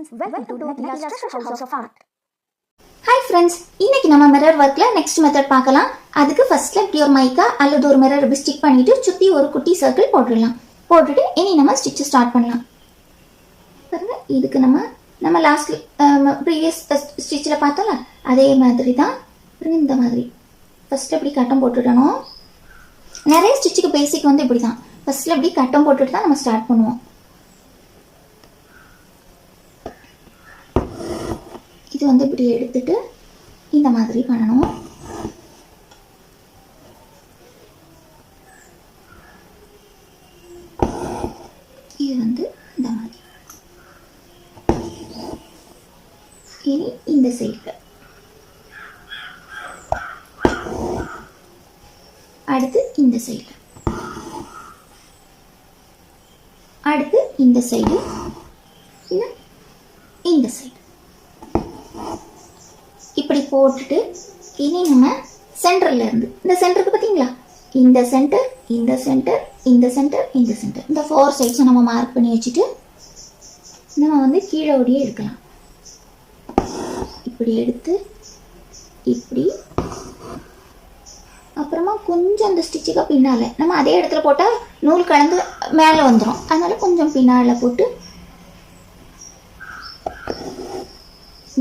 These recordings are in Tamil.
friends, welcome to Nathila's Treasure House of Art. Hi friends, இன்னைக்கு நம்ம மிரர் ஒர்க்ல நெக்ஸ்ட் மெத்தட் பார்க்கலாம். அதுக்கு ஃபர்ஸ்ட்ல இப்படி ஒரு மைக்கா அல்லது ஒரு மிரர் இப்படி ஸ்டிக் பண்ணிட்டு சுத்தி ஒரு குட்டி சர்க்கிள் போட்டுடலாம். போட்டுட்டு இனி நம்ம ஸ்டிச் ஸ்டார்ட் பண்ணலாம். பாருங்க, இதுக்கு நம்ம லாஸ்ட் ப்ரீவியஸ் ஸ்டிச்சில் பார்த்தோம்ல அதே மாதிரி தான் இந்த மாதிரி ஃபர்ஸ்ட்ல இப்படி கட்டம் போட்டுடணும். நிறைய ஸ்டிச்சுக்கு பேசிக் வந்து இப்படி தான். ஃபர்ஸ்ட்ல இப்படி கட்டம் போட்டுட்டு தான் நம்ம ஸ்டார்ட் பண்ணுவோம். இது வந்து இப்படி எடுத்துட்டு இந்த மாதிரி பண்ணணும். இது வந்து இந்த மாதிரி. இனி இந்த சைடு, அடுத்து இந்த சைடு, அடுத்து இந்த சைடு, இந்த சைடு இப்படி போட்டுட்டு இனி நம்ம சென்டர்ல இருந்து இந்த சென்டருக்கு பார்த்தீங்களா, இந்த சென்டர், இந்த சென்டர், இந்த சென்டர், இந்த சென்டர், இந்த 4 சைட்ஸும் நம்ம மார்க் பண்ணி வச்சுட்டு நம்ம வந்து கீழே ஓடியே எடுக்கலாம். இப்படி எடுத்து இப்படி அப்புறமா கொஞ்சம் அந்த ஸ்டிச்சுக்கு பின்னால நம்ம அதே இடத்துல போட்டால் நூல் கலந்து மேலே வந்துடும். அதனால கொஞ்சம் பின்னால் போட்டு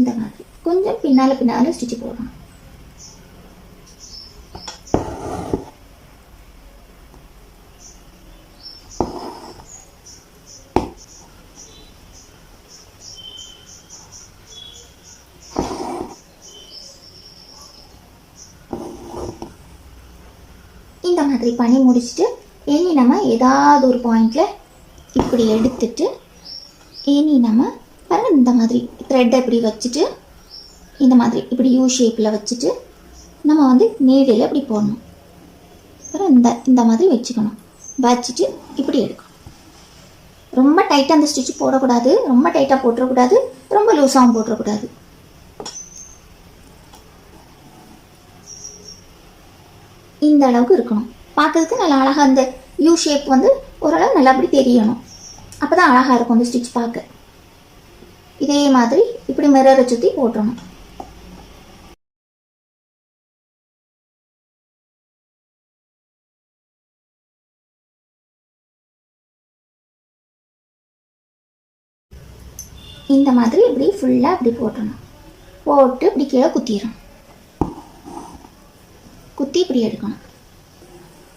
இந்த மாதிரி கொஞ்சம் பின்னால ஸ்டிச் போடணும். இந்த மாதிரி பண்ணி முடிச்சுட்டு இனி நம்ம ஏதாவது ஒரு பாயிண்ட்ல இப்படி எடுத்துட்டு இனி நம்ம பாருங்க இந்த மாதிரி த்ரெட்டை இப்படி வச்சுட்டு இந்த மாதிரி இப்படி யூ ஷேப்பில் வச்சுட்டு நம்ம வந்து நீடில் இப்படி போடணும். அப்புறம் இந்த மாதிரி வச்சுக்கணும். வச்சுட்டு இப்படி எடுக்கணும். ரொம்ப டைட்டாக அந்த ஸ்டிச் போடக்கூடாது, ரொம்ப டைட்டாக போட்டுறக்கூடாது, ரொம்ப லூஸாகவும் போட்டுறக்கூடாது. இந்த அளவுக்கு இருக்கணும். பார்க்கறதுக்கு நல்லா அழகாக அந்த யூ ஷேப் வந்து ஓரளவு நல்லா அப்படி தெரியணும். அப்போ தான் அழகாக இருக்கும் அந்த ஸ்டிச் பார்க்க. இதே மாதிரி இப்படி மிரரை சுற்றி போட்டுறணும். இந்த மாதிரி இப்படி ஃபுல்லாக இப்படி போட்டணும். போட்டு இப்படி கீழே குத்திடணும். குத்தி இப்படி எடுக்கணும்.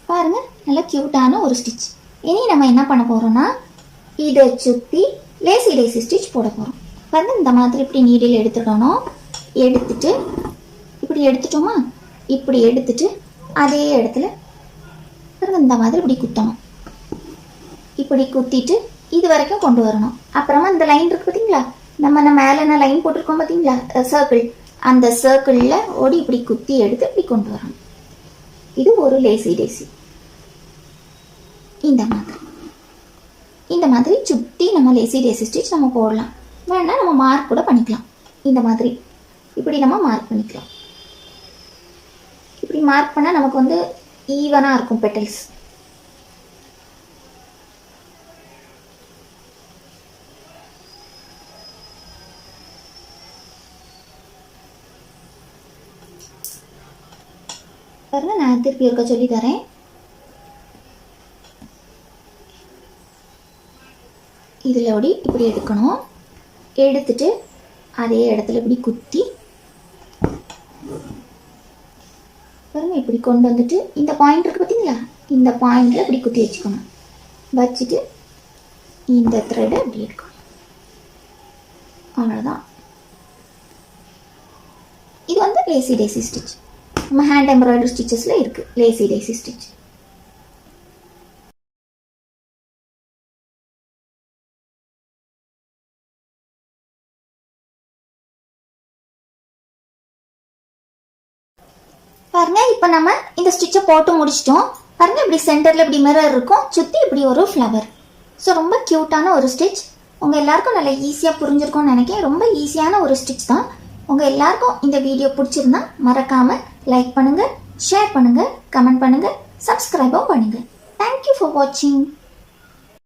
பாருங்க, நல்லா க்யூட்டான ஒரு ஸ்டிச். இனி நம்ம என்ன பண்ண போகிறோம்னா இதை சுற்றி லேசி லேசி ஸ்டிச் போட போகிறோம். பாருங்க, இந்த மாதிரி இப்படி நீடில் எடுத்துடணும். எடுத்துட்டு இப்படி எடுத்துட்டோமா, இப்படி எடுத்துட்டு அதே இடத்துல பாருங்க இந்த மாதிரி இப்படி குத்தணும். இப்படி குத்திட்டு இது வரைக்கும் கொண்டு வரணும். அப்புறமா இந்த லைன் இருக்கு பார்த்தீங்களா, நம்ம மேலே லைன் போட்டிருக்கோம் பார்த்தீங்களா சர்க்கிள், அந்த சர்க்கிளில் ஓடி இப்படி குத்தி எடுத்து இப்படி கொண்டு வரணும். இது ஒரு லேசி டேசி. இந்த மாதிரி சுற்றி நம்ம லேசி டேசி ஸ்டிச் நம்ம போடலாம். வேணா நம்ம மார்க் கூட பண்ணிக்கலாம். இந்த மாதிரி இப்படி நம்ம மார்க் பண்ணிக்கலாம். இப்படி மார்க் பண்ணால் நமக்கு வந்து ஈவனாக இருக்கும் பெட்டல்ஸ். பாருங்க, நான் திருப்பி இருக்க சொல்லி தரேன். இதில் ஓடி இப்படி எடுக்கணும். எடுத்துட்டு அதே இடத்துல இப்படி குத்தி பாருங்க இப்படி கொண்டு வந்துட்டு இந்த பாயிண்ட் இருக்கு பார்த்தீங்களா, இந்த பாயிண்ட்ல இப்படி குத்தி வச்சுக்கணும். வச்சுட்டு இந்த த்ரெட்டை இப்படி எடுக்கணும். அவ்வளோதான். இது வந்து லேசி டேசி ஸ்டிச். நம்ம ஹேண்ட் எம்ப்ராய்டரி ஸ்டிச்சஸில் இருக்குது லேசி டேசி ஸ்டிச். பாருங்க, இப்போ நம்ம இந்த ஸ்டிச்சை போட்டு முடிச்சிட்டோம். பாருங்க, இப்படி சென்டரில் இப்படி மிரர் இருக்கும், சுற்றி இப்படி ஒரு ஃப்ளவர். ஸோ ரொம்ப க்யூட்டான ஒரு ஸ்டிச். உங்கள் எல்லாருக்கும் நல்லா ஈஸியாக புரிஞ்சிருக்கும்னு நினைக்கிறேன். ரொம்ப ஈஸியான ஒரு ஸ்டிச் தான். உங்கள் எல்லாருக்கும் இந்த வீடியோ பிடிச்சிருந்தா மறக்காமல் லைக் பண்ணுங்கள், ஷேர் பண்ணுங்கள், கமெண்ட் பண்ணுங்கள், சப்ஸ்கிரைபும் பண்ணுங்கள். தேங்க்யூ ஃபார் வாட்சிங்.